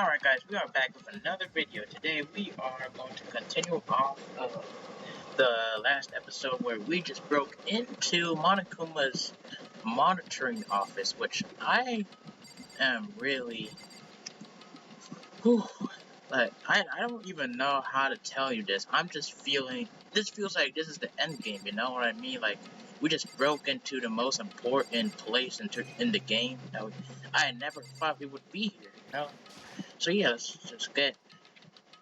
Alright guys, we are back with another video. Today we are going to continue off of the last episode where we just broke into Monokuma's monitoring office, which I am really... Like, I don't even know how to tell you this. I'm just feeling... This feels like this is the end game, you know what I mean? Like, we just broke into the most important place in the game. I never thought we would be here, you know? So yeah, let's just get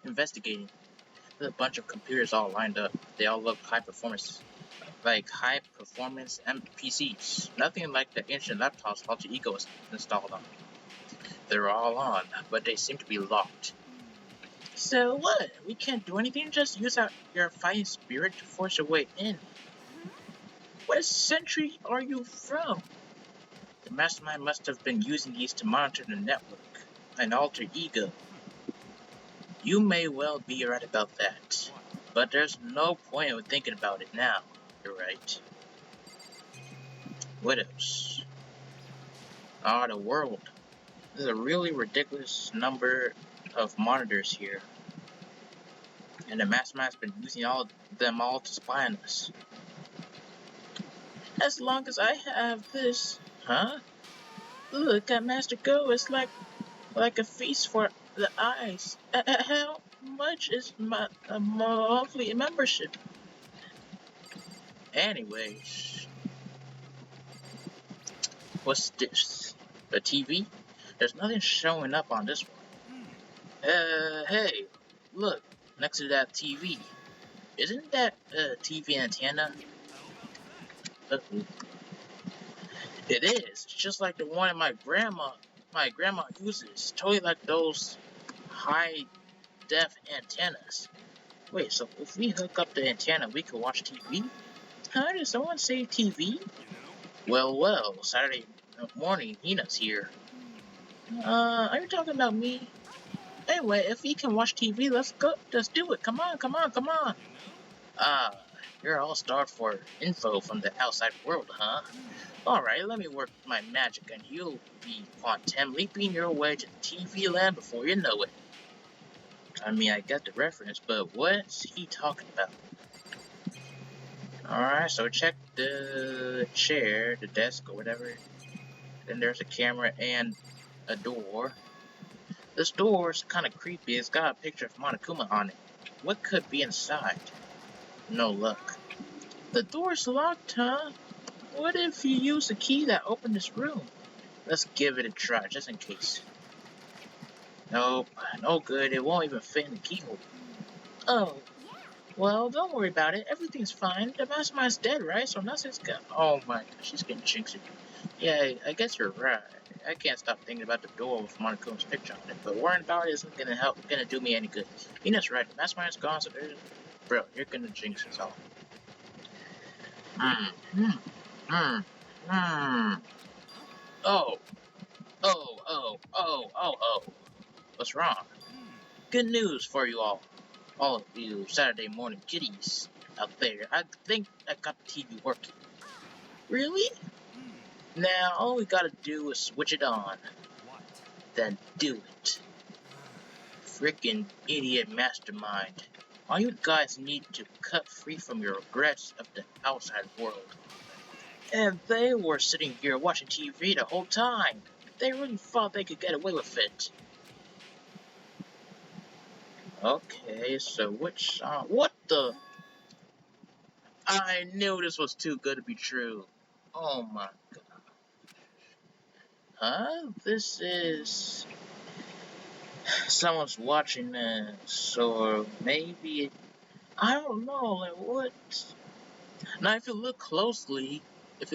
investigating. There's a bunch of computers all lined up. They all look high performance PCs. Nothing like the ancient laptops Alter Ego is installed on. They're all on, but they seem to be locked. So what? We can't do anything, just use your fighting spirit to force your way in. What century are you from? The mastermind must have been using these to monitor the network. An alter ego. You may well be right about that, but there's no point in thinking about it now. You're right. What else? The world. There's a really ridiculous number of monitors here, and the mastermind's been using them all to spy on us. As long as I have this, huh? Look at Master Go. It's like a feast for the eyes. How much is my monthly membership? Anyways, what's this? The TV? There's nothing showing up on this one. Hey, look, next to that TV. Isn't that a TV antenna? It is. It's just like the one my grandma uses. Totally like those high-def antennas. Wait, so if we hook up the antenna, we can watch TV? Huh? Did someone say TV? Well, Saturday morning, Hina's here. Are you talking about me? Anyway, if we can watch TV, let's go. Let's do it. Come on. You're all starved for info from the outside world, huh? Alright, let me work my magic and you'll be quantum leaping your way to TV land before you know it. I mean, I get the reference, but what's he talking about? Alright, so check the chair, the desk, or whatever. Then there's a camera and a door. This door's kind of creepy. It's got a picture of Monokuma on it. What could be inside? No luck. The door's locked, huh? What if you use the key that opened this room? Let's give it a try, just in case. Nope, no good. It won't even fit in the keyhole. Oh, well, don't worry about it. Everything's fine. The mastermind's dead, right? So nothing's gonna... Oh my gosh, she's getting jinxed. Yeah, I guess you're right. I can't stop thinking about the door with Monokuma's picture on it, but worrying about it isn't gonna do me any good. Ina's right. The mastermind's gone, so there's... Bro, you're gonna jinx us all. Oh. What's wrong? Good news for you all of you Saturday morning kiddies out there. I think I got the TV working. Really? Now, all we gotta do is switch it on. Then do it. Frickin' idiot mastermind. All you guys need to cut free from your regrets of the outside world. And they were sitting here watching TV the whole time. They really thought they could get away with it. Okay, so which song? What the? I knew this was too good to be true. Oh my god. Huh? This is... Someone's watching this, or maybe... I don't know, like what? Now if you look closely, if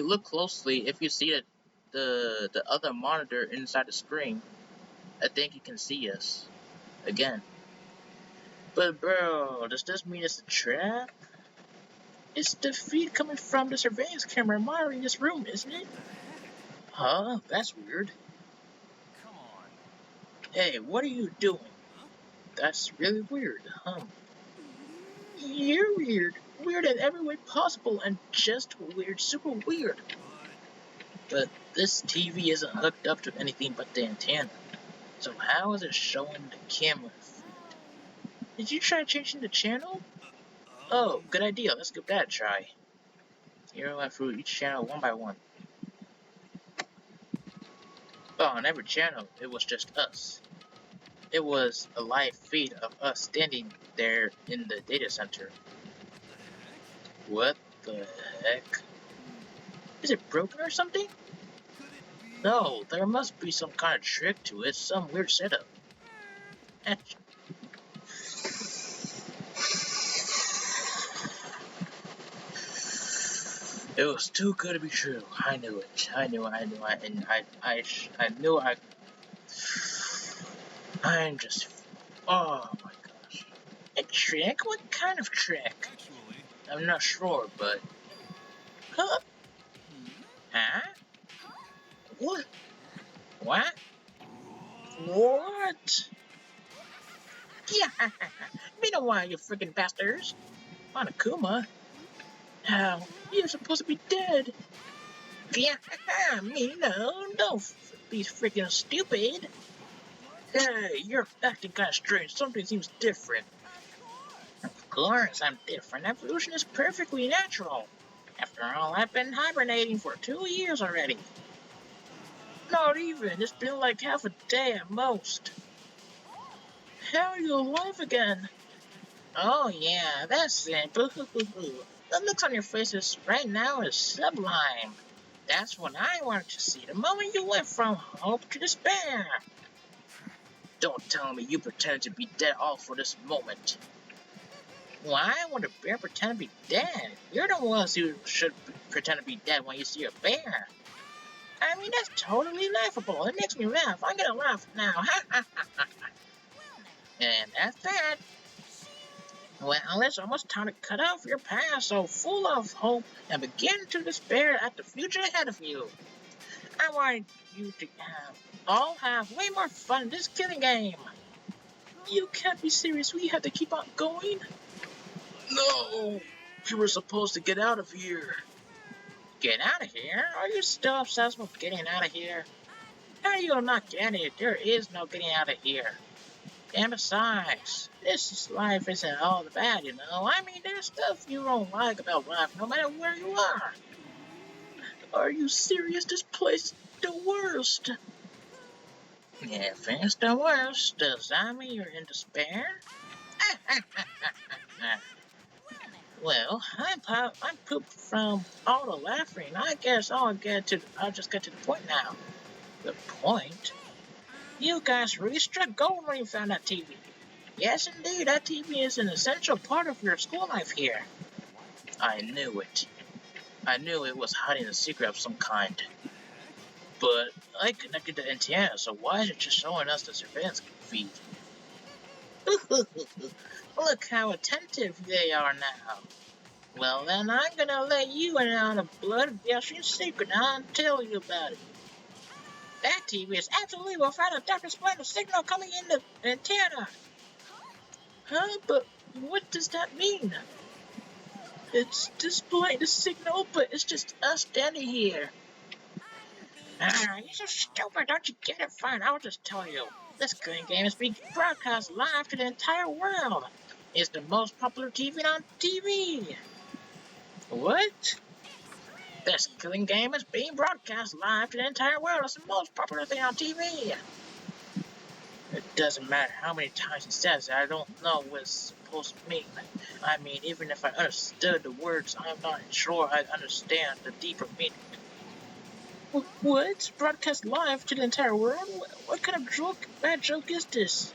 you see that the other monitor inside the screen, I think you can see us again. But bro, does this mean it's a trap? It's the feed coming from the surveillance camera monitoring this room, isn't it? Huh? That's weird. Come on. Hey, what are you doing? That's really weird, huh? You're weird. Weird in every way possible and just weird, super weird. But this TV isn't hooked up to anything but the antenna. So how is it showing the camera? Did you try changing the channel? Oh, good idea. Let's give that a try. Here we went through each channel one by one. Well, on every channel, it was just us. It was a live feed of us standing there in the data center. What the heck? Is it broken or something? No, there must be some kind of trick to it, some weird setup. It was too good to be true. I knew it. I knew I'm just... Oh my gosh. A trick? What kind of trick? Actually, I'm not sure, but... Huh? Huh? What? What? What? Yeah! Been a while, you freaking bastards! Monokuma? How? You're supposed to be dead! Yeah, me no, don't be freaking stupid! Hey, you're acting kinda strange, something seems different. Of course I'm different, evolution is perfectly natural. After all, I've been hibernating for 2 years already. Not even, it's been like half a day at most. How are you alive again? Oh yeah, that's it, boo-hoo-hoo-hoo. The looks on your faces right now is sublime. That's what I wanted to see, the moment you went from hope to despair. Don't tell me you pretended to be dead all for this moment. Why would a bear pretend to be dead? You're the ones who should pretend to be dead when you see a bear. I mean, that's totally laughable. It makes me laugh. I'm gonna laugh now. And that's that. Well, it's almost time to cut off your past so full of hope and begin to despair at the future ahead of you. I want you to all have way more fun in this killing game. You can't be serious. We have to keep on going. No! You were supposed to get out of here. Get out of here? Are you still obsessed with getting out of here? How are you not getting it? There is no getting out of here. And besides, this life isn't all bad, you know. I mean, there's stuff you don't like about life, no matter where you are. Are you serious? This place is the worst. If it's the worst, does that mean you're in despair? Well, I'm pooped from all the laughing. I guess I'll just get to the point now. The point? You guys really struck gold when you found that TV. Yes, indeed, that TV is an essential part of your school life here. I knew it. I knew it was hiding a secret of some kind. But I connected the antenna, so why is it just showing us the surveillance feed? Look how attentive they are now. Well then, I'm gonna let you in on a blood-gushing secret and I'll tell you about it. That TV is absolutely without a doubt displaying the signal coming in the antenna. Huh? But what does that mean? It's displaying the signal, but it's just us standing here. You're so stupid, don't you get it? Fine, I'll just tell you. This killing game is being broadcast live to the entire world. It's the most popular TV on TV. What? This killing game is being broadcast live to the entire world. It's the most popular thing on TV. It doesn't matter how many times he says it, I don't know what it's supposed to mean. I mean, even if I understood the words, I'm not sure I'd understand the deeper meaning. What? Broadcast live to the entire world? What kind of bad joke is this?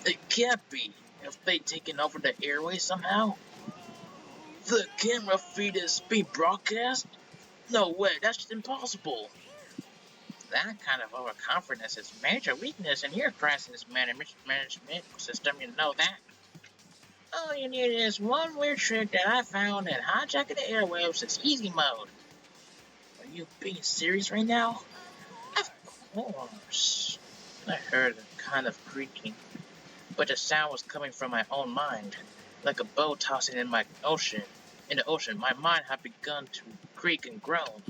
It can't be. Have they taken over the airways somehow? The camera feed is being broadcast? No way, that's just impossible. That kind of overconfidence is major weakness in your crisis management system, you know that? All you need is one weird trick that I found in hijacking the airwaves. It's easy mode. Are you being serious right now? Of course. I heard a kind of creaking, but the sound was coming from my own mind, like a boat tossing in the ocean. My mind had begun to creak and groan.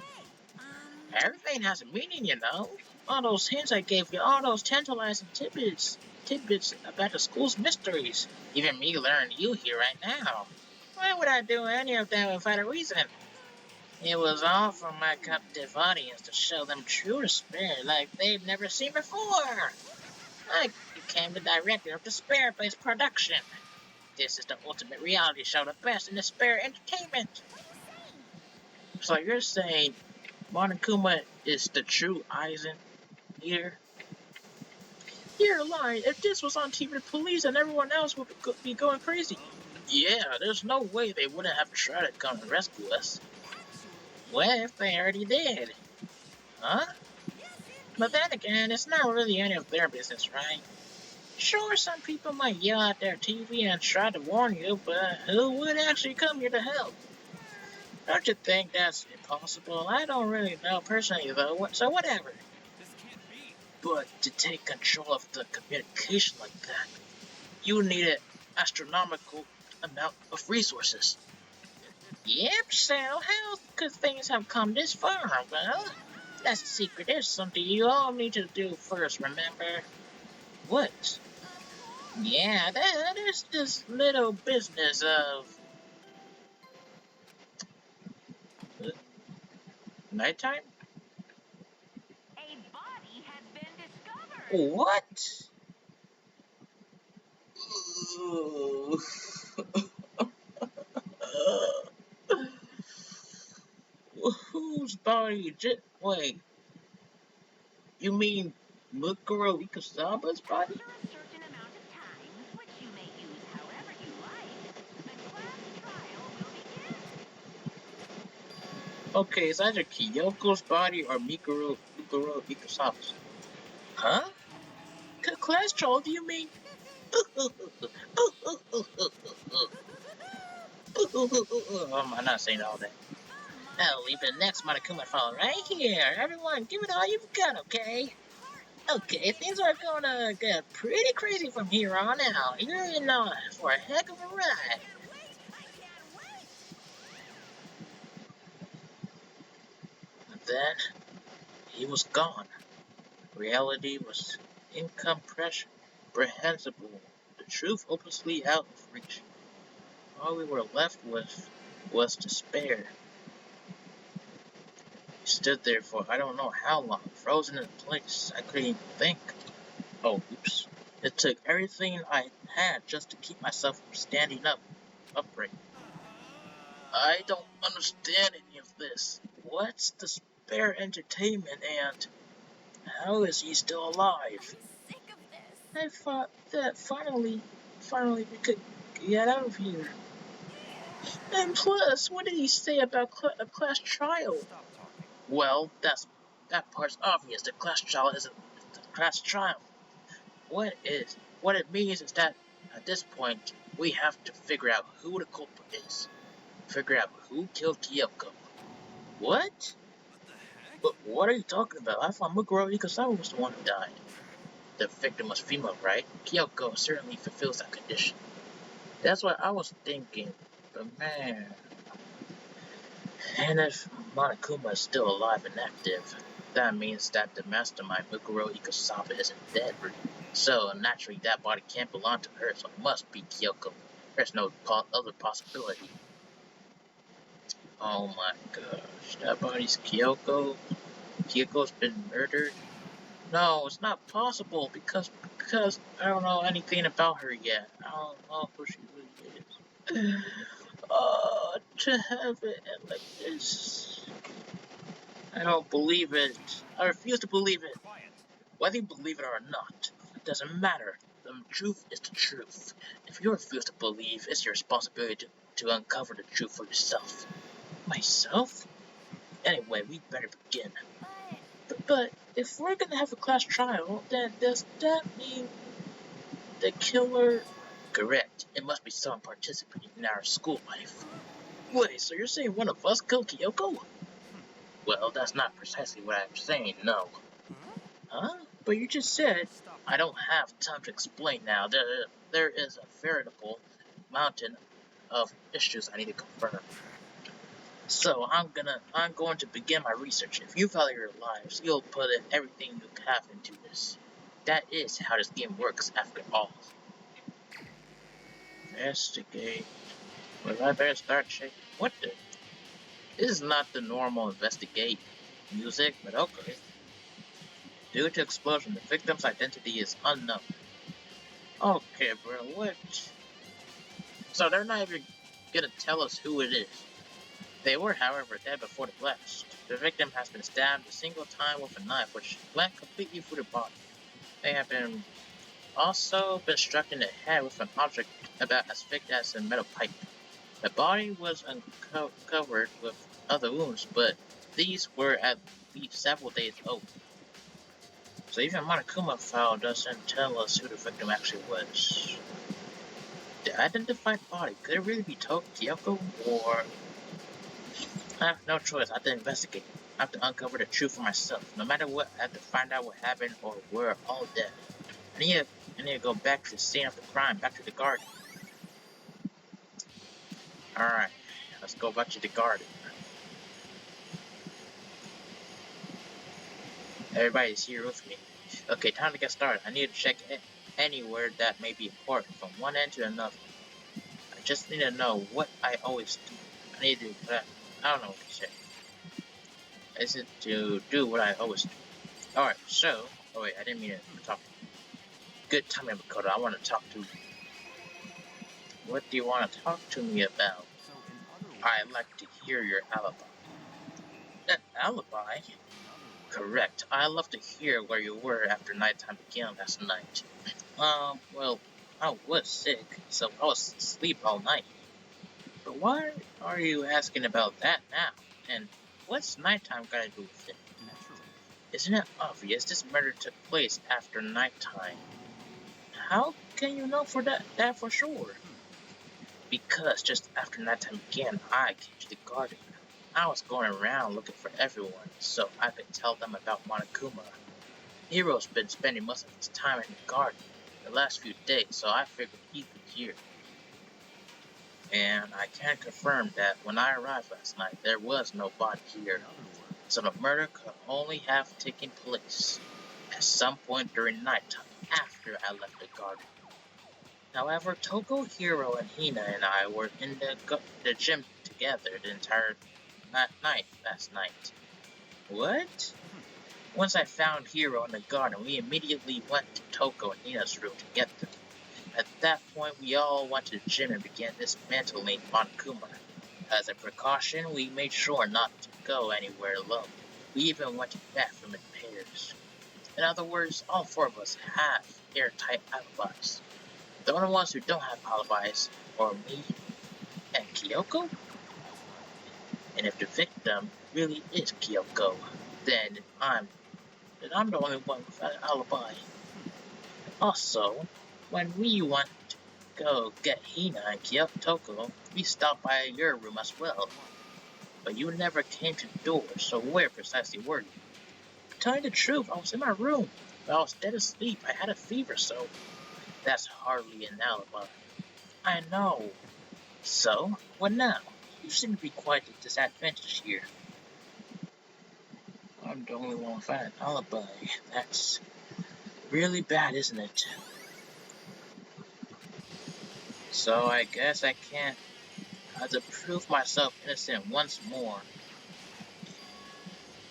Everything has a meaning, you know. All those hints I gave you, all those tantalizing tidbits about the school's mysteries. Even me learned you here right now. Why would I do any of that without a reason? It was all for my captive audience to show them true despair like they've never seen before. I became the director of the Despair-based production. This is the ultimate reality show, the best in despair entertainment. So you're saying Monokuma is the true Aizen here? You're lying. If this was on TV, the police and everyone else would be going crazy. Yeah, there's no way they wouldn't have tried to come and rescue us. What if they already did? Huh? But then again, it's not really any of their business, right? Sure, some people might yell at their TV and try to warn you, but who would actually come here to help? Don't you think that's impossible? I don't really know personally, though, so whatever. This can't be. But to take control of the communication like that, you need an astronomical amount of resources. Yep, so how could things have come this far? Well, that's the secret. There's something you all need to do first, remember? What? Yeah, there's this little business of nighttime? A body has been discovered. What? Whose body? Wait, you mean Mukuro Ikusaba's body? After a certain amount of time, which you may use however you like, the class trial will begin. Okay, it's either Kyoko's body or Mukuro Ikusaba's. Huh? Class troll, do you mean? I'm not saying all that. I'll leave the next Monokuma fall right here. Everyone, give it all you've got, okay? Okay, things are gonna get pretty crazy from here on out. You're in for a heck of a ride. And then, he was gone. Reality was incomprehensible. The truth hopelessly out of reach. All we were left with was despair. We stood there for I don't know how long, frozen in place. I couldn't even think. Oh, oops. It took everything I had just to keep myself from standing upright. I don't understand any of this. What's despair entertainment and how is he still alive? Sick of this. I thought that finally we could get out of here. And plus, what did he say about a class trial? Stop talking. Well, that part's obvious. The class trial isn't the class trial. What it means is that at this point we have to figure out who the culprit is. Figure out who killed Kyoko. What? What the heck? But what are you talking about? I thought Mukuro Ikusaba was the one who died. The victim was female, right? Kyoko certainly fulfills that condition. That's what I was thinking. But man. And if Monokuma is still alive and active, that means that the mastermind Mukuro Ikusaba isn't dead. So naturally that body can't belong to her, so it must be Kyoko. There's no other possibility. Oh my gosh, that body's Kyoko? Kyoko's been murdered? No, it's not possible because I don't know anything about her yet. I don't know who she really is. To have it end like this. I don't believe it. I refuse to believe it. Quiet. Whether you believe it or not, it doesn't matter. The truth is the truth. If you refuse to believe, it's your responsibility to uncover the truth for yourself. Myself? Anyway, we better begin. But if we're gonna have a class trial, then does that mean the killer? Correct. It must be someone participating in our school life. Wait, so you're saying one of us killed Kyoko? Well, that's not precisely what I'm saying, no. Huh? But you just said... Stop. I don't have time to explain now. There is a veritable mountain of issues I need to confirm. So I'm going to begin my research. If you value your lives, you'll put in everything you have into this. That is how this game works after all. Investigate. Well, I better start checking. What the? This is not the normal investigate music, but okay. Due to explosion, the victim's identity is unknown. Okay, bro, what? So they're not even gonna tell us who it is. They were, however, dead before the blast. The victim has been stabbed a single time with a knife, which went completely through the body. They have also been struck in the head with an object about as thick as a metal pipe. The body was uncovered with other wounds, but these were at least several days old. So even Monokuma file doesn't tell us who the victim actually was. The identified body, could it really be Kyoko, or... I have no choice, I have to investigate. I have to uncover the truth for myself. No matter what, I have to find out what happened or we're all dead. I need to go back to the scene of the crime, back to the garden. Alright, let's go back to the garden. Everybody's here with me. Okay, time to get started. I need to check anywhere that may be important, from one end to another. I just need to know what I always do. I need to do, I don't know what to say. Is it to do what I always do? Alright, so... Oh wait, I didn't mean to talk. Good time, Mukuro. I want to talk to you. What do you want to talk to me about? So in other words, I'd like to hear your alibi. An alibi? Correct. I'd love to hear where you were after nighttime began last night. Well, I was sick, so I was asleep all night. But why are you asking about that now? And what's nighttime got to do with it? naturally. Isn't it obvious this murder took place after nighttime? How can you know that for sure? Because just after nighttime began, I came to the garden. I was going around looking for everyone, so I could tell them about Monokuma. Hiro's been spending most of his time in the garden the last few days, so I figured he'd be here. And I can confirm that when I arrived last night, there was no body here. In other words, So the murder could only have taken place at some point during nighttime after I left the garden. However, Toko, Hiro, and Hina and I were in the gym together the entire night last night. What? Once I found Hiro in the garden, we immediately went to Toko and Hina's room to get them. At that point, we all went to the gym and began dismantling Monokuma. As a precaution, we made sure not to go anywhere alone. We even went to the bathroom in pairs. In other words, all four of us have airtight alibis. The only ones who don't have alibis are me and Kyoko. And if the victim really is Kyoko, then I'm the only one with an alibi. Also, when we went to go get Hina and Kyoko, we stopped by your room as well. But you never came to the door, so where precisely were you? To tell you the truth, I was in my room, but I was dead asleep. I had a fever, so that's hardly an alibi. I know. So, what now? You seem to be quite disadvantaged here. I'm the only one with an alibi. That's really bad, isn't it? So I guess I can't have to prove myself innocent once more.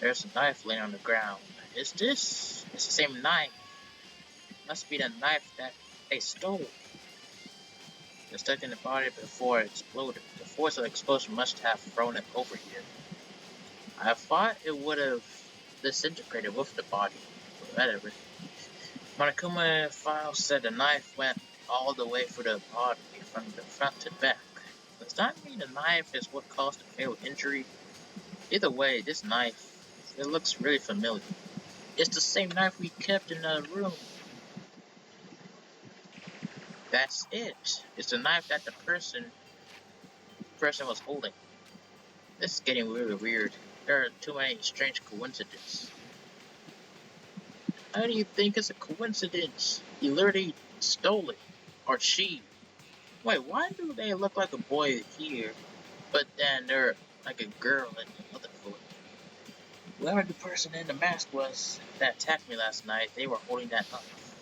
There's a knife laying on the ground. Is this? It's the same knife. Must be the knife that they stole. It stuck in the body before it exploded. The force of the explosion must have thrown it over here. I thought it would have disintegrated with the body. Whatever. Monokuma file said the knife went all the way through the body from the front to back. Does that mean the knife is what caused the fatal injury? Either way, this knife, it looks really familiar. It's the same knife we kept in the room. That's it. It's the knife that the person was holding. This is getting really weird. There are too many strange coincidences. How do you think it's a coincidence? He literally stole it. Or she. Wait, why do they look like a boy here, but then they're like a girl in the other foot. Whoever the person in the mask was that attacked me last night, they were holding that knife.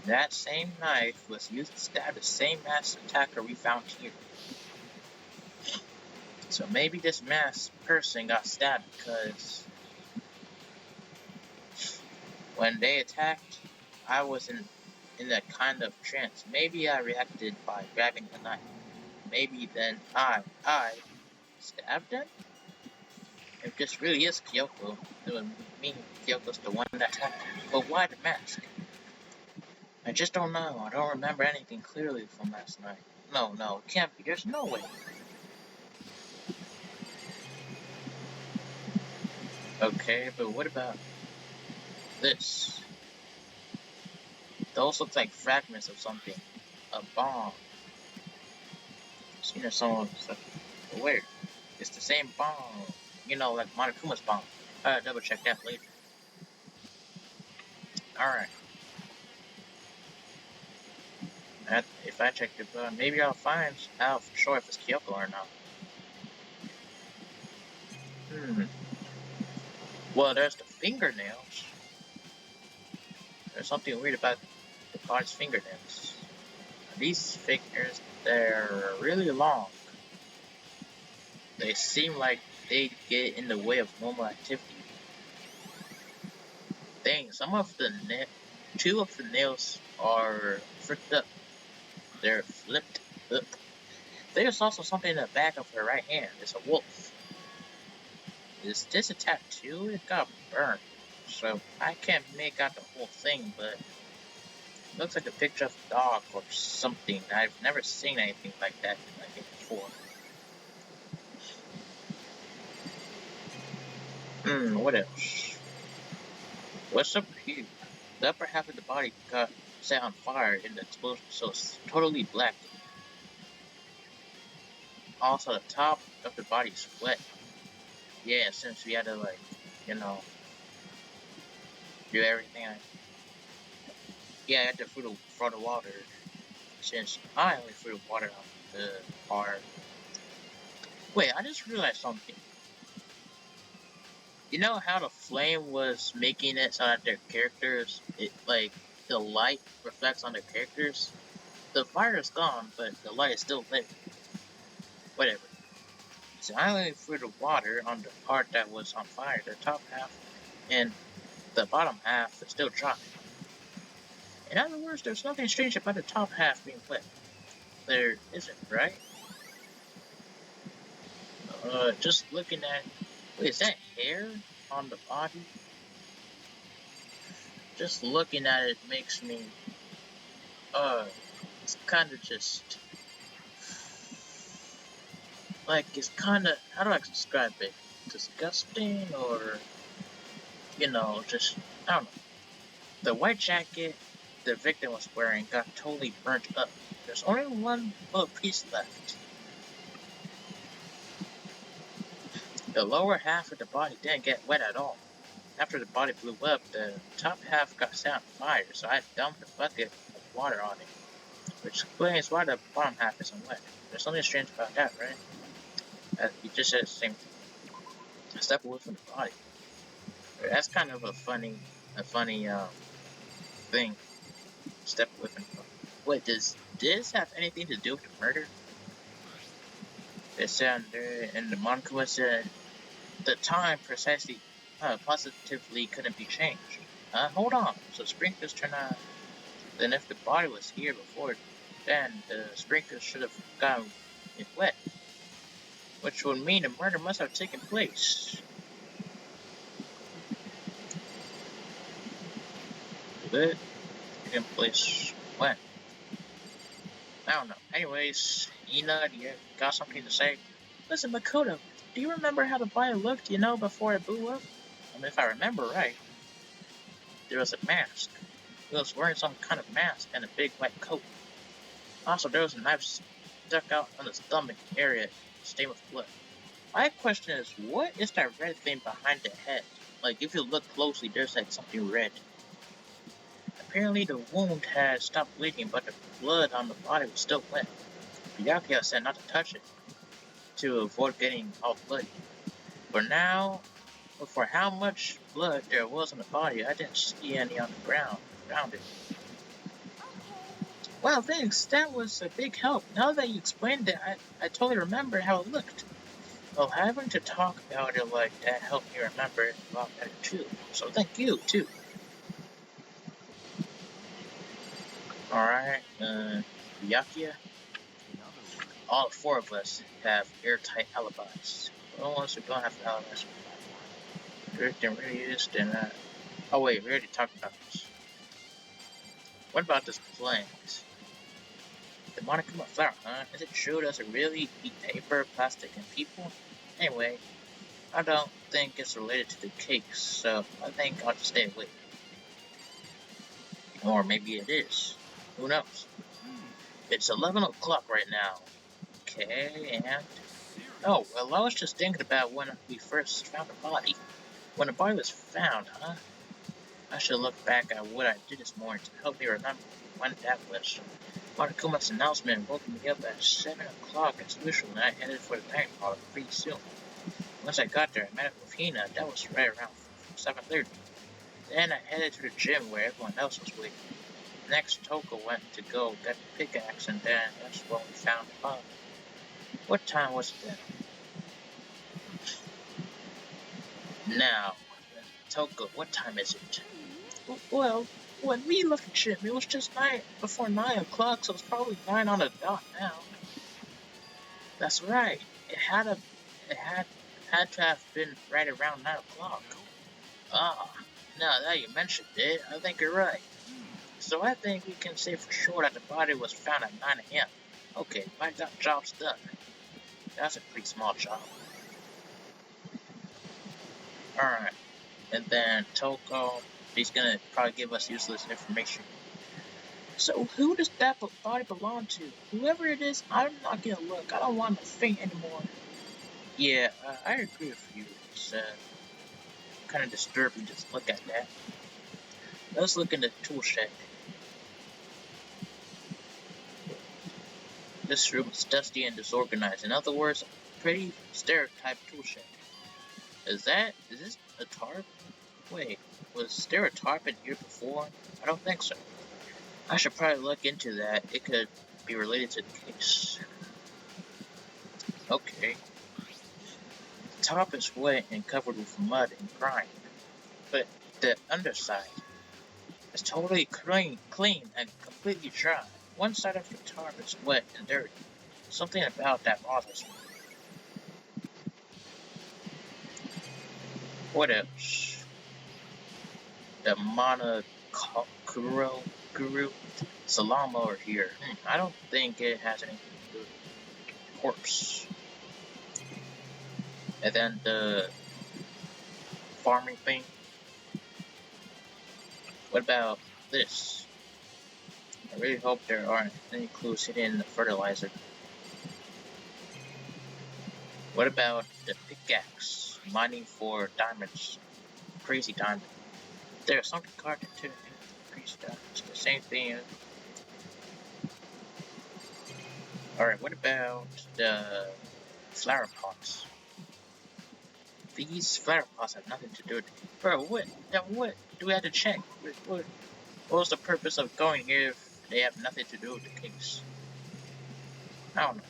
That same knife was used to stab the same masked attacker we found here. So maybe this masked person got stabbed because when they attacked, I was in that kind of trance. Maybe I reacted by grabbing the knife. Maybe then I stabbed them? If this really is Kyoko, it would mean Kyoko's the one that attacked me. But why the mask? I just don't know. I don't remember anything clearly from last night. No, it can't be. There's no way. Okay, but what about this? Those look like fragments of something. A bomb. Seen it someone where? It's the same bomb. You know, like Monokuma's bomb. I'll double check that later. Alright. If I check the bomb, maybe I'll find out for sure if it's Kyoko or not. Well, there's the fingernails. There's something weird about the body's fingernails. These fingers, they're really long. They seem like they get in the way of normal activity. Dang, two of the nails are fricked up. They're flipped up. There's also something in the back of her right hand. It's a wolf. Is this a tattoo? It got burned. So I can't make out the whole thing, but it looks like a picture of a dog or something. I've never seen anything like that before. What else? What's up here? The upper half of the body got set on fire in the explosion, so it's totally black. Also, the top of the body is wet. Yeah, since we had to, like, you know, do everything. Yeah, I had to throw the water. Since I only threw the water on the fire. Wait, I just realized something. You know how the flame was making it so that their characters, like, the light reflects on their characters? The fire is gone, but the light is still lit. Whatever. So I only threw the water on the part that was on fire, the top half, and the bottom half is still dry. In other words, there's nothing strange about the top half being wet. There isn't, right? Just looking at... Wait, is that hair on the body? Just looking at it makes me... it's kind of just... Like, it's kind of... How do I describe it? Disgusting, or... You know, just... I don't know. The white jacket the victim was wearing got totally burnt up. There's only one little piece left. The lower half of the body didn't get wet at all. After the body blew up, the top half got set on fire, so I dumped a bucket of water on it, which explains why the bottom half isn't wet. There's something strange about that, right? You just said the same thing. A step away from the body. That's kind of a funny thing. Step away from the body. Wait, does this have anything to do with the murder? It said and the Monokuma said the time precisely positively couldn't be changed. Hold on, so sprinklers turn on. Then if the body was here before, then the sprinklers should have gotten it wet. Which would mean the murder must have taken place. But taken place when? I don't know. Anyways, Ina, do you got something to say? Listen, Makoto, do you remember how the body looked, before it blew up? I mean, if I remember right, there was a mask. He was wearing some kind of mask and a big white coat. Also, there was a knife stuck out on the stomach area, stained with blood. My question is, what is that red thing behind the head? Like, if you look closely, there's like something red. Apparently, the wound had stopped bleeding, but the blood on the body was still wet. Byakuya said not to touch it. to avoid getting all bloody. For now, but for how much blood there was on the body, I didn't see any on the ground around it. Wow, thanks. That was a big help. Now that you explained it, I totally remember how it looked. Well, having to talk about it like that helped me remember it a lot better too. So thank you, too. Alright, Yakia? All four of us have airtight alibis. The only ones who don't have alibis Drifting really is, then oh wait, we already talked about this. What about this plant? The Monokuma flower, huh? Is it true it doesn't really eat paper, plastic, and people? Anyway, I don't think it's related to the cakes, so I think I'll just stay away. Or maybe it is. Who knows? It's 11 o'clock right now. Okay, and... Oh, well, I was just thinking about when we first found the body. When the body was found, huh? I should look back at what I did this morning to help me remember when that was. Monokuma's announcement woke me up at 7 o'clock as usual, and I headed for the dining parlor pretty soon. Once I got there, I met up with Hina. That was right around 7:30. Then I headed to the gym where everyone else was waiting. Next, Toko went to go get the pickaxe, and then that's when we found the body. What time was it then? Now, Toko, what time is it? Well, when we left the gym, it was just before 9 o'clock, so it's probably 9 on the dot now. That's right. It had to have been right around 9 o'clock. Ah, now that you mentioned it, I think you're right. So I think we can say for sure that the body was found at 9 a.m. Okay, my job's done. That's a pretty small job. Alright, and then Toko, he's gonna probably give us useless information. So who does that body belong to? Whoever it is, I'm not gonna look. I don't want to faint anymore. Yeah, I agree with you. It's kind of disturbing to look at that. Let's look in the tool shed. This room is dusty and disorganized. In other words, a pretty stereotyped tool shed. Is this a tarp? Wait, was there a tarp in here before? I don't think so. I should probably look into that. It could be related to the case. Okay. The top is wet and covered with mud and grime, but the underside is totally clean and completely dry. One side of the tarp is wet and dirty. Something about that bothers me. What else? The Monokuro Salama over here. I don't think it has anything to do with the corpse. And then the farming thing. What about this? I really hope there aren't any clues hidden in the fertilizer. What about the pickaxe? Mining for diamonds. Crazy diamond. There's something carved into the crazy diamonds. The same thing. Alright, what about the flower pots? These flower pots have nothing to do with it. Bro, what do we have to check? What was the purpose of going here if they have nothing to do with the case? I don't know.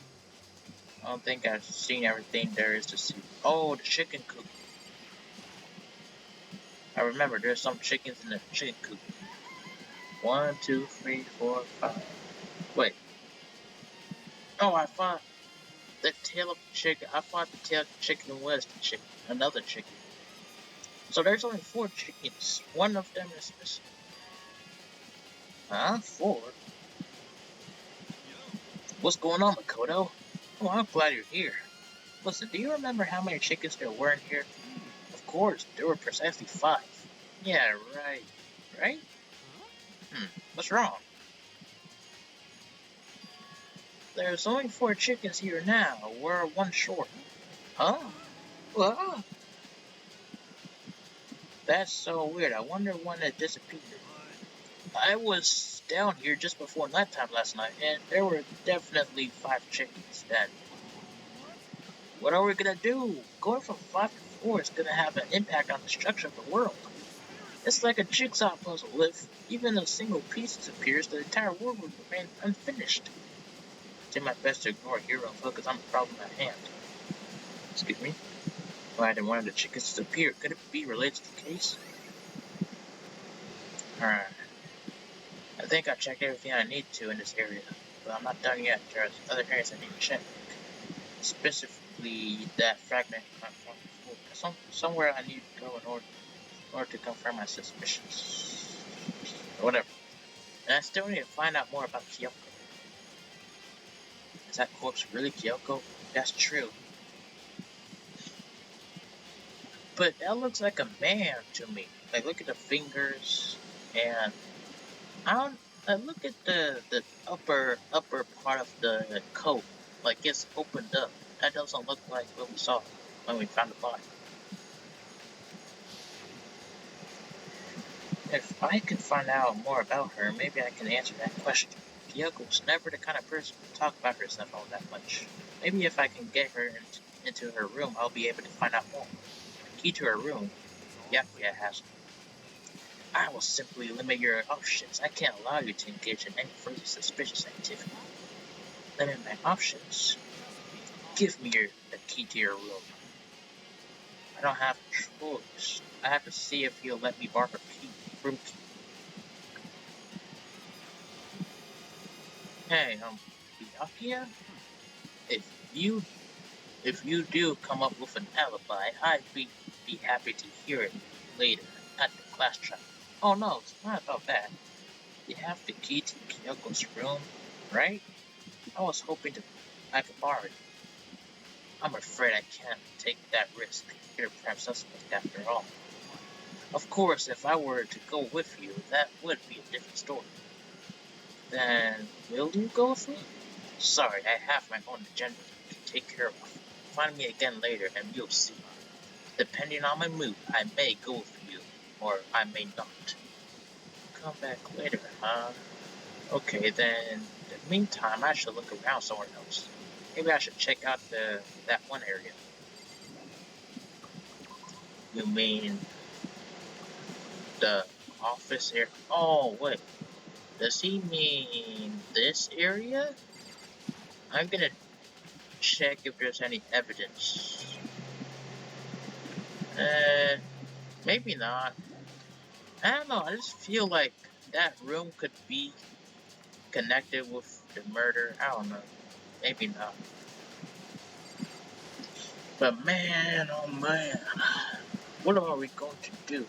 I don't think I've seen everything there is to see. Oh, the chicken coop. I remember there's some chickens in the chicken coop. 1, 2, 3, 4, 5. Wait. Oh, I thought the tail of the chicken. I thought the tail of the chicken was the chicken. Another chicken. So there's only 4 chickens. One of them is missing. Huh? 4? What's going on, Makoto? Oh, I'm glad you're here. Listen, do you remember how many chickens there were in here? Of course, there were precisely 5. Yeah, right. Right? What's wrong? There's only 4 chickens here now. We're 1 short. Huh? Well, that's so weird. I wonder when it disappeared. I was down here just before nighttime last night, and there were definitely 5 chickens then. What are we gonna do? Going from 5 to 4 is gonna have an impact on the structure of the world. It's like a jigsaw puzzle. If even a single piece disappears, the entire world will remain unfinished. I did my best to ignore Hero and focus on the problem at hand. Excuse me? Why did one of the chickens disappear? Could it be related to the case? Alright. I think I checked everything I need to in this area, but I'm not done yet. There's other areas I need to check. Specifically, that fragment somewhere I need to go in order to confirm my suspicions. Whatever. And I still need to find out more about Kyoko. Is that corpse really Kyoko? That's true. But that looks like a man to me. Like, look at the fingers, and look at the upper part of the coat. Like, it's opened up. That doesn't look like what we saw when we found the body. If I can find out more about her, maybe I can answer that question. Kyoko's never the kind of person to talk about herself all that much. Maybe if I can get her into her room, I'll be able to find out more. Key to her room. Yakuya has. I will simply limit your options. I can't allow you to engage in any further suspicious activity. Limit my options. Give me the key to your room. I don't have a choice. I have to see if you'll let me borrow her room key. Hey, Yakuya? If you do come up with an alibi, I'd be happy to hear it later at the class chat. Oh no, it's not about that. You have the key to Kyoko's room, right? I was hoping I could borrow it. I'm afraid I can't take that risk. You're a prime suspect after all. Of course, if I were to go with you, that would be a different story. Then, will you go with me? Sorry, I have my own agenda to take care of. Find me again later and you'll see. Depending on my mood, I may go with you, or I may not. Come back later, huh? Okay, then, in the meantime, I should look around somewhere else. Maybe I should check out that one area. You mean the office area? Oh, wait. Does he mean this area? I'm gonna check if there's any evidence. Maybe not. I don't know, I just feel like that room could be connected with the murder. I don't know. Maybe not. But man, oh man. What are we going to do?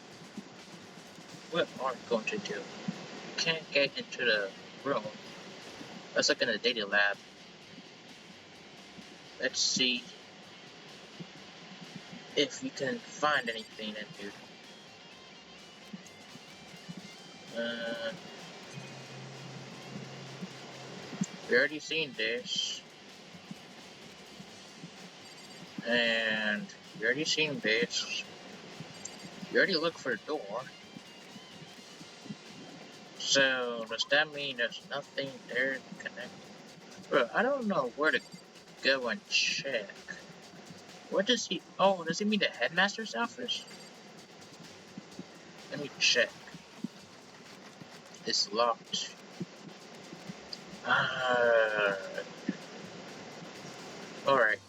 What are we going to do? We can't get into the room. Let's look in the data lab. Let's see if we can find anything in here. We already seen this. And we already seen this. We already looked for the door. So, does that mean there's nothing there to connect? Bro, I don't know where to go and check. What does he... Oh, does he mean the headmaster's office? Let me check. It's locked. Alright.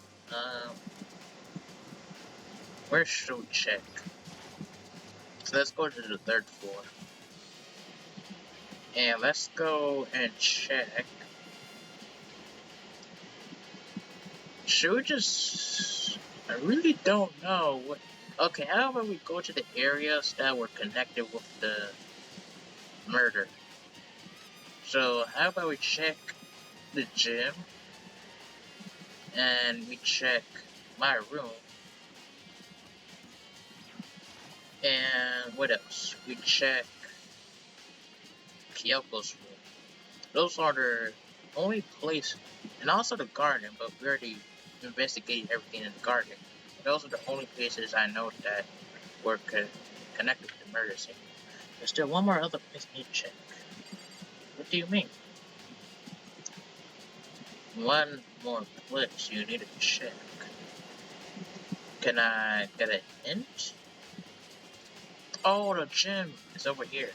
Where should we check? So let's go to the 3rd floor. And let's go and check. Should we just... I really don't know what... Okay, how about we go to the areas that were connected with the murder? So, how about we check the gym? And we check my room. And what else? We check Kyoko's room. Those are the only places, and also the garden, but we already investigated everything in the garden. Those are the only places I know that were connected to the murder scene. There's still one more other place I need to check. What do you mean? One more place you need to check. Can I get a hint? Oh, the gym is over here.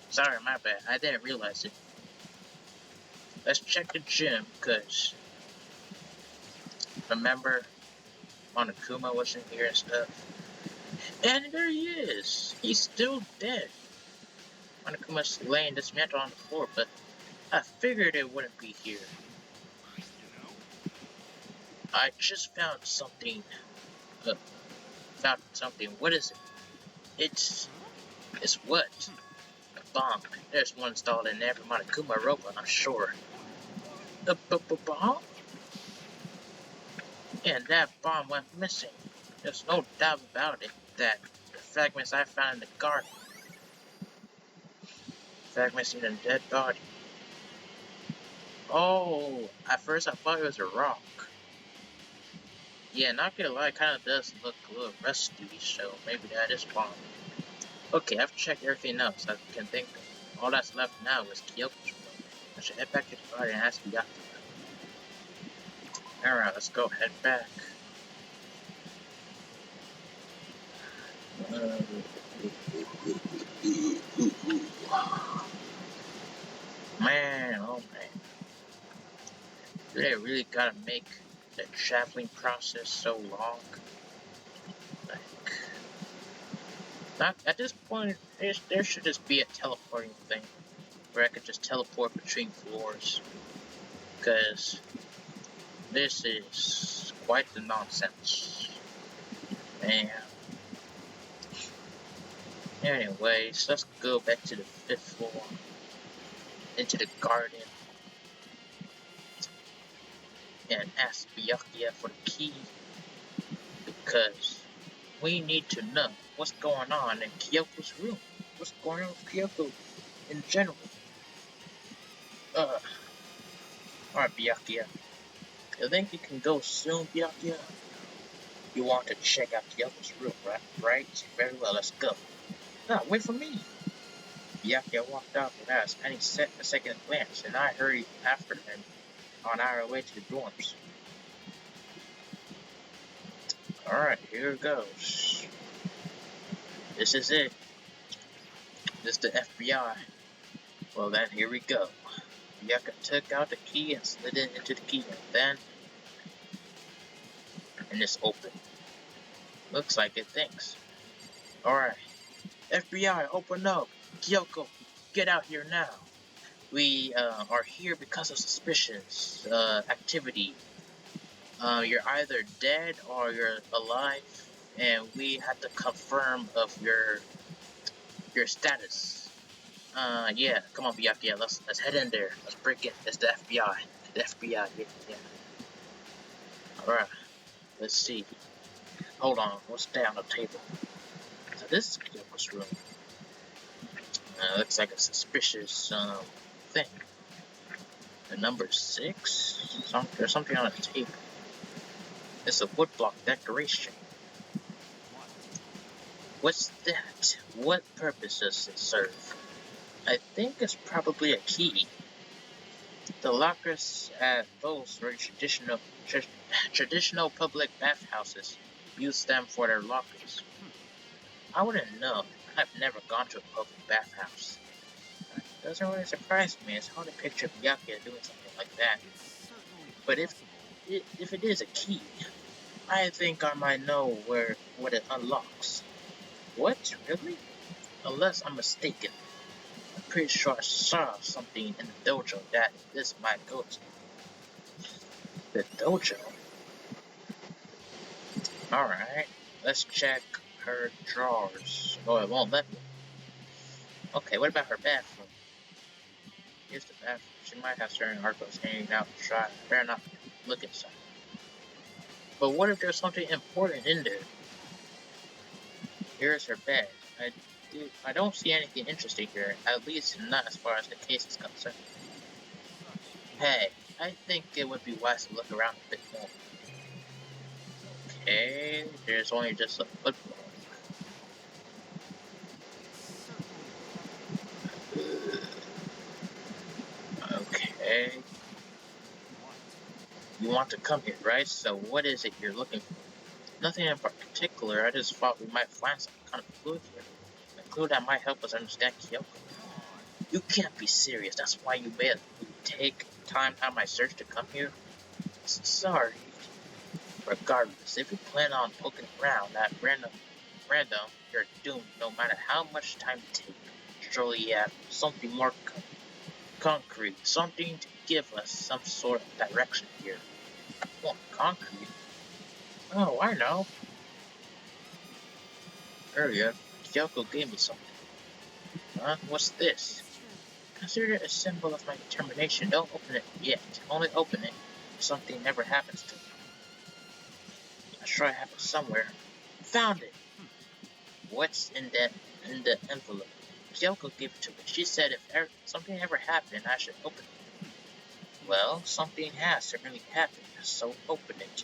Sorry, my bad. I didn't realize it. Let's check the gym, cause remember Monokuma was in here and stuff. And there he is. He's still dead. Monokuma's laying dismantled on the floor, but I figured it wouldn't be here. I just found something. What is it? It's what? A bomb. There's one installed in every Monokuma robot, I'm sure. A bomb? And that bomb went missing. There's no doubt about it that the fragments I found in the garden. Fragments in a dead body. Oh, at first I thought it was a rock. Yeah, not gonna lie, it kinda does look a little rusty, so maybe that is bomb. Okay, I've checked everything else I can think of. All that's left now is Kyoko's room. I should head back to the garden and ask Kyoko. Alright, let's go head back. Man, oh man. Do they really gotta make the traveling process so long? Like, not at this point, there should just be a teleporting thing where I could just teleport between floors. Because this is quite the nonsense. Man. Anyways, let's go back to the 5th floor. Into the garden. And ask Byakuya for the key. Because we need to know what's going on in Kyoko's room. What's going on with Kyoko in general. Alright, Byakuya. You think you can go soon, Byakuya? You want to check out Kyoko's room, right? Very well, let's go. No, wait for me. Byakuya walked out without any second glance, and I hurried after him on our way to the dorms. Alright, here it goes. This is it. This is the FBI. Well then, here we go. Byakuya took out the key and slid it into the key, and it's open. Looks like it thinks. Alright. FBI, open up! Kyoko, get out here now! We are here because of suspicious activity. You're either dead or you're alive, and we have to confirm of your status. Yeah, come on, Byakuya, let's head in there. Let's break in. It's the FBI. The FBI, yeah. Alright, let's see. Hold on, what's down the table? So this is Kyoko's room. Looks like a suspicious thing. The number 6? There's something on the table. It's a woodblock decoration. What's that? What purpose does it serve? I think it's probably a key. The lockers at those very traditional public bathhouses use them for their lockers. I wouldn't know. I've never gone to a public bathhouse. It doesn't really surprise me. It's hard to picture Byakuya doing something like that. But if it is a key, I think I might know what it unlocks. What? Really? Unless I'm mistaken. I'm pretty sure I saw something in the dojo that this might go to. The dojo? Alright, let's check her drawers. Oh, it won't let me. Okay, what about her bathroom? Here's the bathroom. She might have certain articles hanging out to try. Better not look inside. But what if there's something important in there? Here's her bed. I don't see anything interesting here, at least not as far as the case is concerned. Hey, I think it would be wise to look around a bit more. Okay, there's only just a football. Okay. You want to come here, right? So what is it you're looking for? Nothing in particular, I just thought we might find some kind of clue here. A clue that might help us understand Kyoko. You can't be serious, that's why you made me take time out of my search to come here? Sorry. Regardless, if you plan on poking around at random, you're doomed no matter how much time you take. Surely you have something more concrete, something to give us some sort of direction here. What, concrete? Oh, I know. Earlier, Kyoko gave me something. Huh? What's this? Consider it a symbol of my determination. Don't open it yet. Only open it if something never happens to me. I'm sure I have it somewhere. Found it! What's in the envelope? Kyoko gave it to me. She said if something ever happened, I should open it. Well, something has certainly happened, so open it.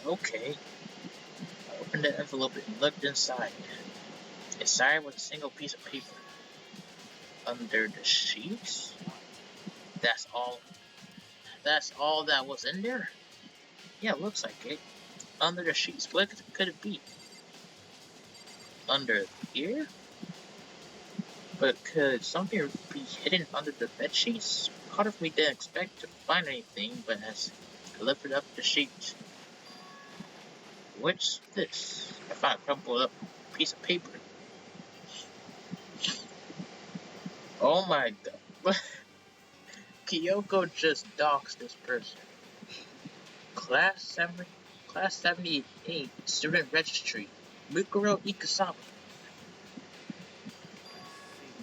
Okay. I opened the envelope and looked inside. Inside was a single piece of paper. Under the sheets? That's all. That's all that was in there? Yeah, looks like it. Under the sheets. What could it be? Under here? But could something be hidden under the bed sheets? Part of me didn't expect to find anything, but as I lifted up the sheet, what's this? I found a crumpled up piece of paper. Oh my god. Kyoko just doxed this person. Class 78, student registry, Mukuro Ikusaba.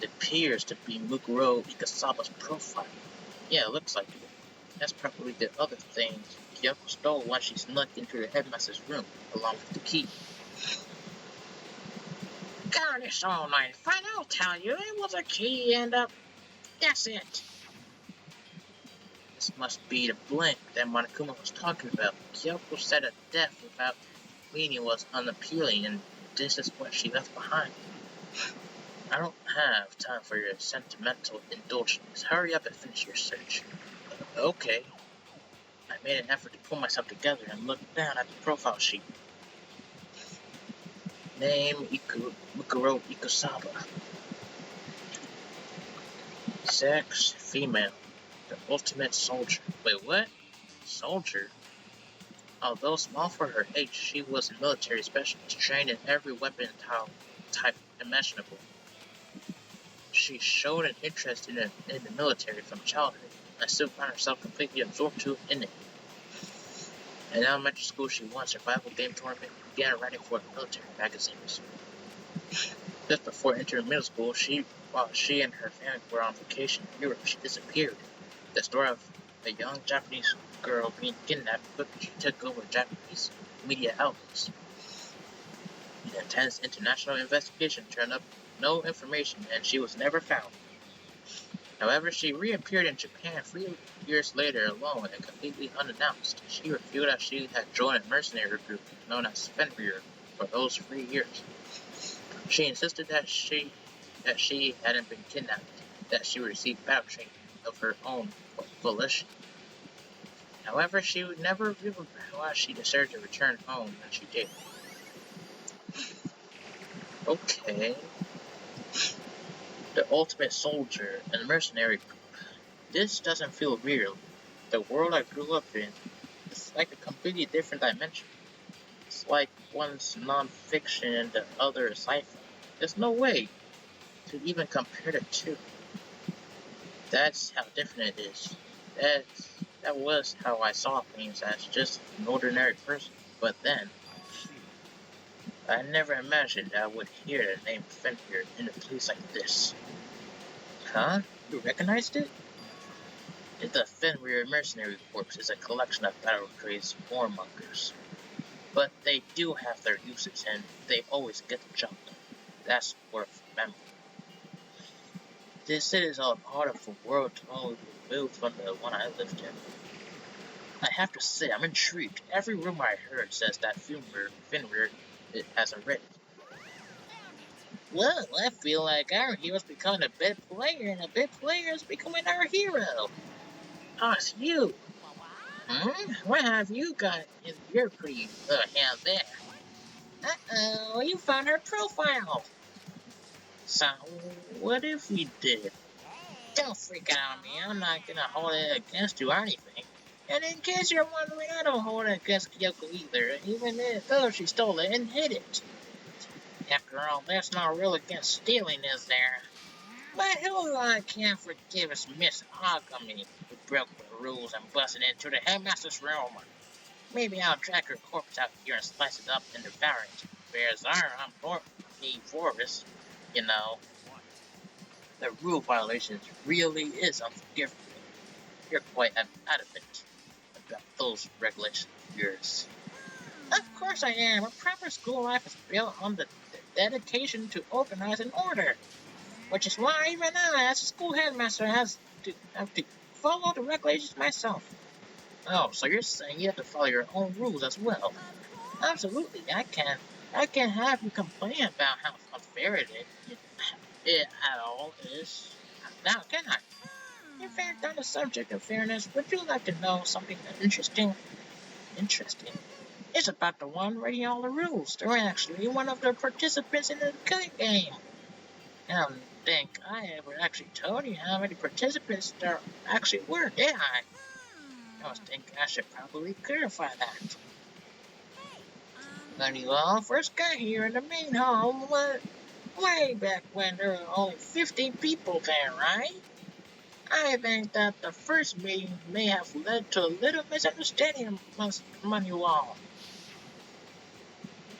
It appears to be Mukuro Ikusaba's profile. Yeah, it looks like it. That's probably the other thing Kyoko stole once she snuck into the headmaster's room, along with the key. Got this all night fun, I'll tell you. It was a key and that's it. This must be the blank that Monokuma was talking about. Kyoko said that death without meaning was unappealing, and this is what she left behind. I don't have time for your sentimental indulgence. Hurry up and finish your search. Okay. I made an effort to pull myself together and look down at the profile sheet. Name Mukuro Ikusaba. Sex female. The ultimate soldier. Wait, what? Soldier? Although small for her age, she was a military specialist, trained in every weapon type imaginable. She showed an interest in the military from childhood, and still found herself completely absorbed in it. In elementary school, she won a survival game tournament and began writing for military magazines. Just before entering middle school, while she and her family were on vacation in Europe, she disappeared. The story of a young Japanese girl being kidnapped quickly took over Japanese media outlets. An intense international investigation turned up no information, and she was never found. However, she reappeared in Japan 3 years later alone and completely unannounced. She revealed that she had joined a mercenary group known as Fenrir for those 3 years. She insisted that she hadn't been kidnapped, that she received battle training of her own volition. However, she would never reveal why she decided to return home when she did. Okay. The ultimate soldier and mercenary group. This doesn't feel real. The world I grew up in is like a completely different dimension. It's like one's non-fiction and the other is sci-fi. There's no way to even compare the two. That's how different it is. That was how I saw things as just an ordinary person. But then, I never imagined I would hear the name Fenrir in a place like this. Huh? You recognized it? The Fenrir Mercenary Corps is a collection of battle-crazed warmongers. But they do have their uses, and they always get the job done. That's worth remembering. This is all part of a world totally removed from the one I lived in. I have to say, I'm intrigued. Every rumor I heard says that Fenrir has a Reddit. Well, I feel like our hero's becoming a bit player, and a bit player is becoming our hero. Oh, it's you. What have you got in your pretty hand there? Uh-oh, you found her profile. So, what if we did? Don't freak out on me. I'm not gonna hold it against you or anything. And in case you're wondering, I don't hold it against Kyoko either, even though she stole it and hid it. After all, that's not real against stealing, is there? But who I can't forgive is Miss Agami, who broke the rules and busted into the headmaster's room. Maybe I'll drag her corpse out here and slice it up and devour it. Whereas I'm Forrest, you know, the rule violations really is unforgivable. You're quite adamant about those regulations of yours. Of course I am. A proper school life is built on the dedication to organize and order. Which is why even I, as a school headmaster, have to follow the regulations myself. Oh, so you're saying you have to follow your own rules as well? Absolutely, I can't have you complain about how unfair it at all is. Now, can I? In fact, on the subject of fairness, would you like to know something interesting? Interesting. It's about the one writing all the rules. They're actually one of the participants in the cooking game. I don't think I ever actually told you how many participants there actually were, did I? I was thinking I should probably clarify that. When you all first got here in the main hall, way back when there were only 15 people there, right? I think that the first meeting may have led to a little misunderstanding among you all.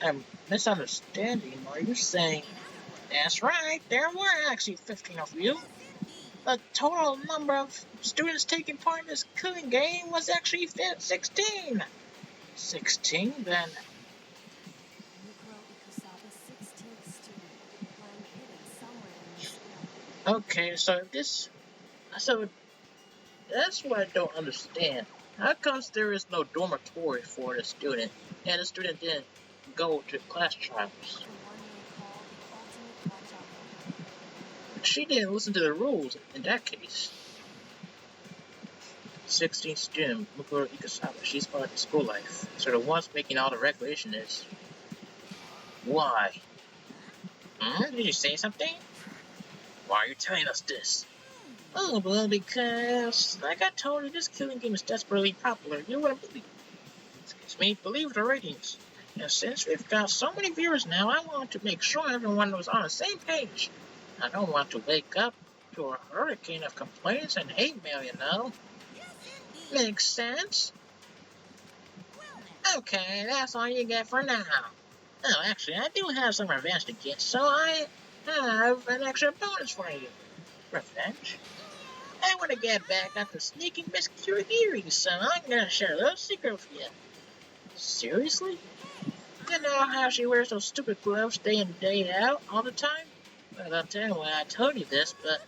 A misunderstanding? Are you saying? That's right, there were actually 15 of you. The total number of students taking part in this cooking game was actually 16. 16 then? Mukuro Ikusaba, 16th student, lying hidden somewhere in the field. Okay, so that's what I don't understand. How comes there is no dormitory for the student, and the student didn't go to class trials? The one they call the ultimate watch-out. She didn't listen to the rules in that case. 16th student, Mukuro Ikusaba, she's part of the school life. So the ones making all the regulation is... Why? Did you say something? Why are you telling us this? Oh, well, because, like I told you, this killing game is desperately popular. You wouldn't believe it. Excuse me, believe the ratings. And since we've got so many viewers now, I want to make sure everyone was on the same page. I don't want to wake up to a hurricane of complaints and hate mail, you know. Makes sense? Okay, that's all you get for now. Oh, actually, I do have some revenge to get, so I have an extra bonus for you. Revenge? I want to get back at the sneaking Miss Kirigiri, so I'm gonna share a little secret with you. Seriously? You know how she wears those stupid gloves day in day out all the time? Well, I'll tell you why I told you this, but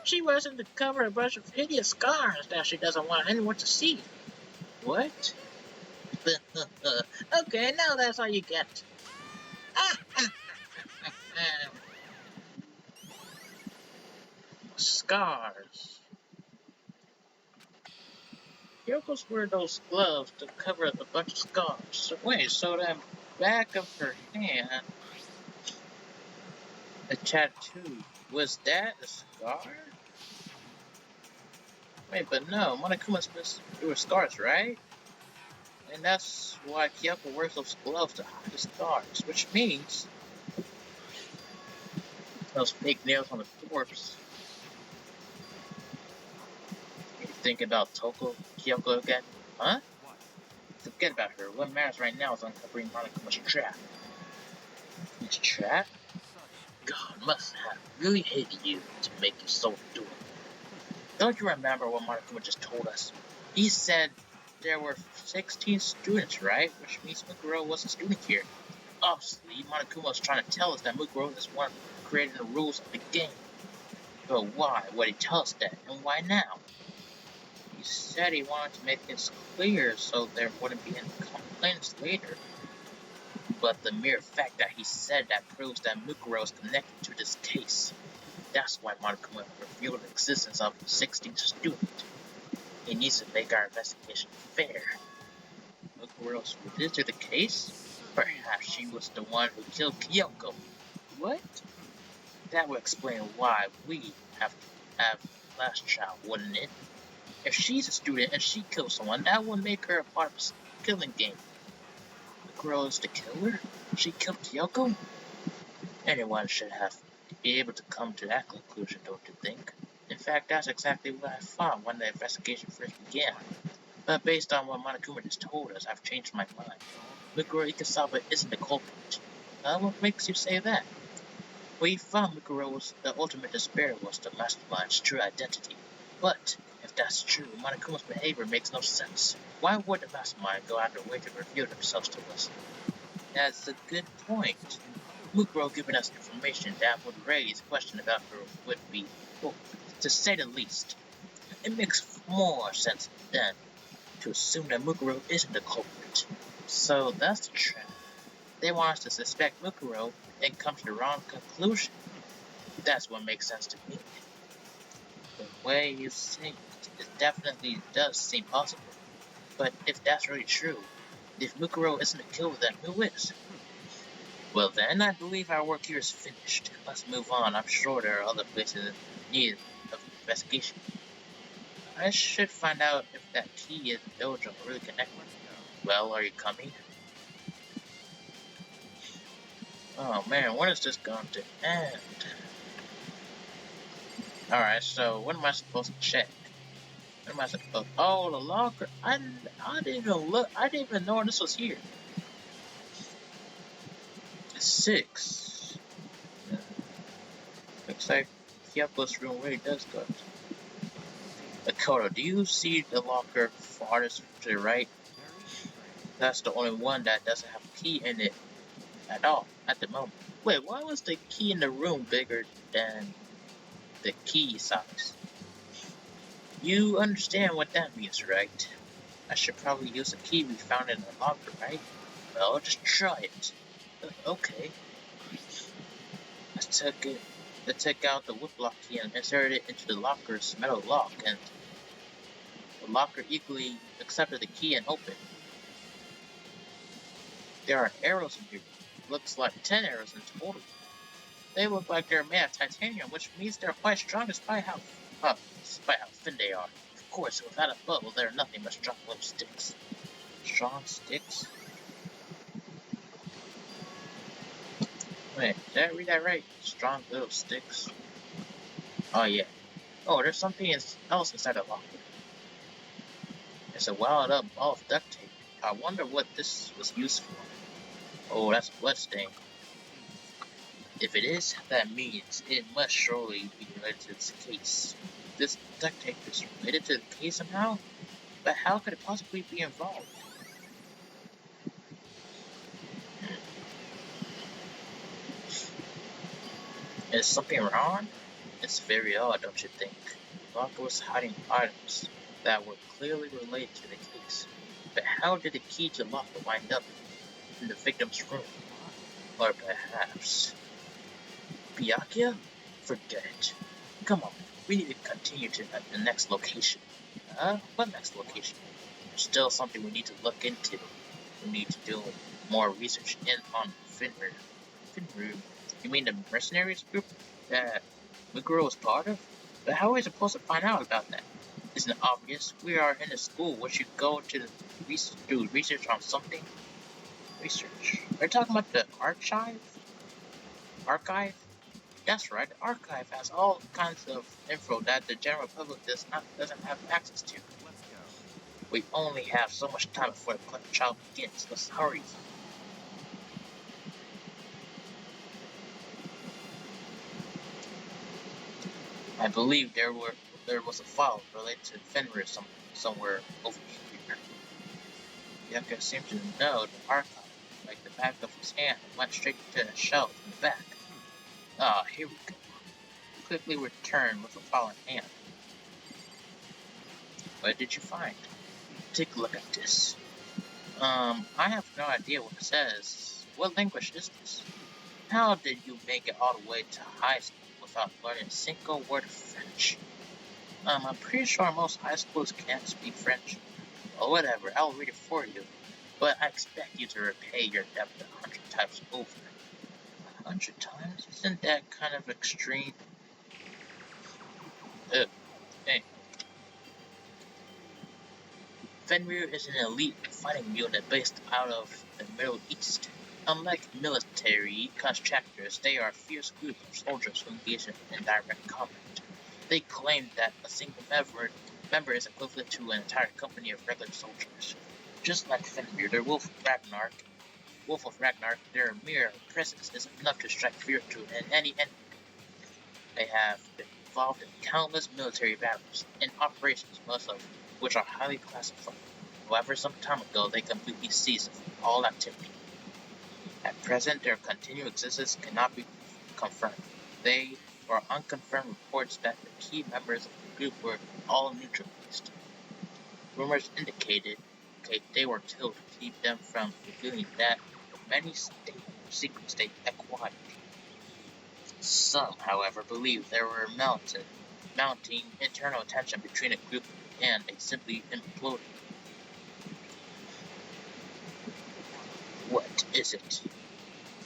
she wears them to cover a bunch of hideous scars that she doesn't want anyone to see. What? Okay, now that's all you get. Scars. Kyoko's wear those gloves to cover up a bunch of scars. So wait, so that back of her hand, a tattoo, was that a scar? Wait, but no, Monokuma's supposed to do scars, right? And that's why Kyoko wears those gloves to hide the scars, which means those fake nails on the corpse. You think about Kyoko again? Huh? What? Forget about her. What matters right now is uncovering Monokuma's trap. His trap? God must have really hated you to make you so do it. Don't you remember what Monokuma just told us? He said there were 16 students, right? Which means Mukuro was a student here. Obviously, Monokuma was trying to tell us that Mukuro is one who created the rules of the game. But why would he tell us that, and why now? He said he wanted to make this clear so there wouldn't be any complaints later. But the mere fact that he said that proves that Mukuro is connected to this case. That's why Monokuma revealed the existence of the 16th student. He needs to make our investigation fair. Mukuro's related to the case? Perhaps she was the one who killed Kyoko. What? That would explain why we have to have last child, wouldn't it? If she's a student and she kills someone, that would make her a part of the killing game. Mukuro is the killer? She killed Kyoko? Anyone should have be able to come to that conclusion, don't you think? In fact, that's exactly what I thought when the investigation first began. But based on what Monokuma just told us, I've changed my mind. Mukuro Ikusaba isn't the culprit. What makes you say that? We found Mukuro's the ultimate despair was the mastermind's true identity. But if that's true, Monokuma's behavior makes no sense. Why would the mastermind go out of their way to reveal themselves to us? That's a good point. Mukuro giving us information that would raise question about her would be, well, to say the least. It makes more sense then to assume that Mukuro isn't the culprit. So that's the trap. They want us to suspect Mukuro and come to the wrong conclusion. That's what makes sense to me. The way you say it definitely does seem possible. But if that's really true, if Mukuro isn't the killer, then who is? Well then, I believe our work here is finished. Let's move on. I'm sure there are other places in need of investigation. I should find out if that key in the dojo really connected. Well, are you coming? Oh man, when is this going to end? Alright, so what am I supposed to check? What am I supposed? Oh, the locker. I didn't even look. I didn't even know this was here. 6. Looks like Kyoko's room really does go. Makoto, do you see the locker farthest to the right? That's the only one that doesn't have a key in it at all at the moment. Wait, why was the key in the room bigger than the key size? You understand what that means, right? I should probably use the key we found in the locker, right? Well, just try it. Okay. I took out the woodblock key and inserted it into the locker's metal lock, and the locker equally accepted the key and opened. There are arrows in here. Looks like 10 arrows in total. They look like they're made of titanium, which means they're quite strong despite how thin they are. Of course, without a bow, they're nothing but strong little sticks. Strong sticks? Wait, did I read that right? Strong little sticks? Oh yeah. Oh, there's something else inside the locker. It's a wound up ball of duct tape. I wonder what this was used for. Oh, that's a bloodstain. If it is, that means it must surely be related to this case. This duct tape is related to the case somehow? But how could it possibly be involved? Is something wrong? It's very odd, don't you think? Blanca was hiding items that were clearly related to the case. But how did the key to the locker wind up in the victim's room? Or perhaps... Byakuya? Forget it. Come on, we need to continue to the next location. What next location? There's still something we need to look into. We need to do more research on Finru. Finru? You mean the mercenaries group that Mukuro was part of? But how are we supposed to find out about that? Isn't it obvious? We are in a school where you go to do research on something. Research? Are you talking about the archive? Archive? That's right, the archive has all kinds of info that the general public doesn't have access to. We only have so much time before the trial begins. Let's hurry. I believe there was a file related to Fenrir somewhere over here. Kyoko seemed to know the archive like the back of his hand and went straight to the shelf in the back. Ah, here we go. Quickly returned with a file in hand. What did you find? Take a look at this. I have no idea what it says. What language is this? How did you make it all the way to high school without learning a single word of French? I'm pretty sure most high schools can't speak French. Well, whatever, I'll read it for you. But I expect you to repay your debt 100 times over. 100 times? Isn't that kind of extreme? Hey. Fenrir is an elite fighting unit based out of the Middle East. Unlike military contractors, they are a fierce group of soldiers who engage in direct combat. They claim that a single member is equivalent to an entire company of regular soldiers. Just like Fenrir, their Wolf of Ragnar, their mere presence is enough to strike fear to any enemy. They have been involved in countless military battles and operations, most of which are highly classified. However, some time ago they completely ceased all activity. At present, their continued existence cannot be confirmed. There are unconfirmed reports that the key members of the group were all neutralized. Rumors indicated they were killed to keep them from revealing that many secrets they acquired. Some, however, believe there were mounting internal tension between the group and they simply imploded. What is it?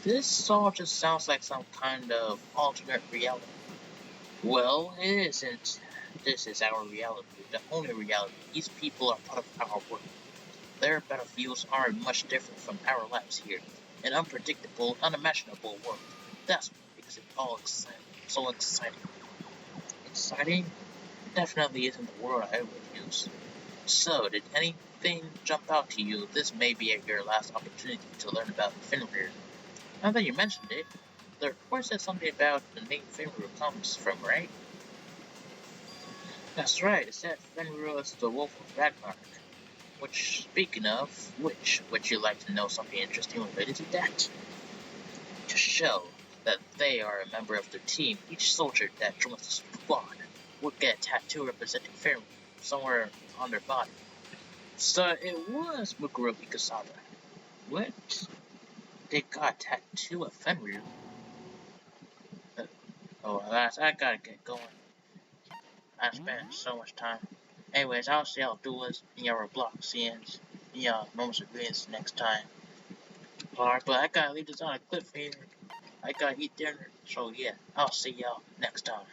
This all just sounds like some kind of alternate reality. Well, it isn't. This is our reality, the only reality. These people are part of our world. Their battlefields aren't much different from our lives here. An unpredictable, unimaginable world. That's what makes it all so exciting. Exciting? Definitely isn't the word I would use. So, did anything jump out to you? This may be your last opportunity to learn about Fenrir. Now that you mentioned it, the report said something about the name Fenrir comes from, right? That's right, it said Fenrir is the Wolf of Ragnarok. Which, speaking of which, would you like to know something interesting related to that? To show that they are a member of the team, each soldier that joins the squad would get a tattoo representing Fenrir somewhere on their body. So it was Mukuro Ikusaba. What? They got a tattoo of Fenrir? I gotta get going. I spent so much time. Anyways, I'll see y'all doers in your Roblox scenes, in your normal civilians next time. Alright, but I gotta leave this on a cliffhanger. I gotta eat dinner, so yeah, I'll see y'all next time.